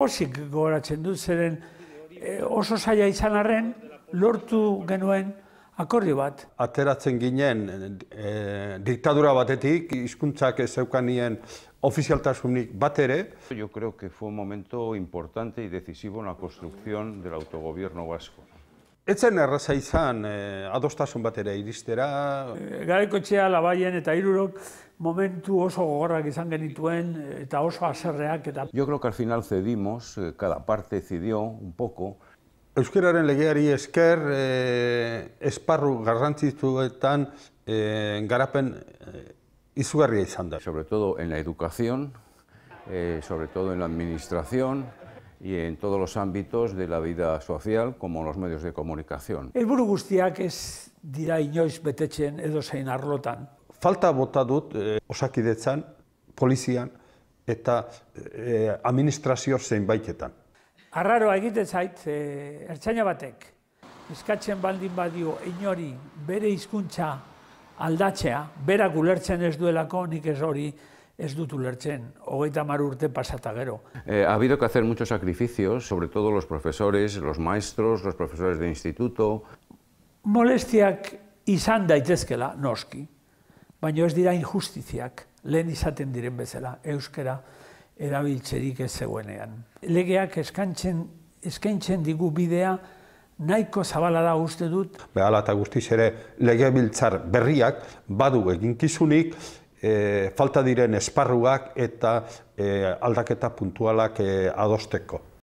Pozik gogoratzen dut, zeren oso zaila izan arren, lortu genuen akordio bat. Ateratzen ginen diktadura batetik, hizkuntzak ez zeukanien ofizialtasunik bat ere. Yo creo que fue un momento importante y decisivo en la construcción del autogobierno vasco. Etzen erraza izan adostasun batera iristera. Garaikoetxea, Labaien eta Hirurok momentu oso gogorrak izan genituen eta oso haserreak. Yo creo que al final cedimos, cada parte decidió un poco. Euskararen legeari esker esparru garrantzitsuetan garapen izugarria izan da. Sobre todo en la educación, sobre todo en la administración y en todos los ámbitos de la vida social, como los medios de comunicación. Helburu guztiak ez dira inoiz betetzen edozein arlotan. Falta bota dut Osakidetzan, polizian eta administrazio zeinbaitetan. Arraroa egiten zait, ertzaina batek eskatzen baldin badio inori bere hizkuntza aldatzea, berak ulertzen ez duelako, nik ez hori ez dut ulertzen, 30 urte pasata gero. Ha habido que hacer muchos sacrificios, sobre todo los profesores, los maestros, los profesores de instituto. Molestiak izan daitezkela, noski, baina ez dira injustiziak, lehen izaten diren bezala, euskara erabiltzerik ez zegoenean. Legeak eskaintzen digu bidea nahiko zabala da uste dut. Hala eta guztiz ere legebiltzar berriak badu eginkizunik, falta diren esparruak eta aldaketa puntualak adosteko.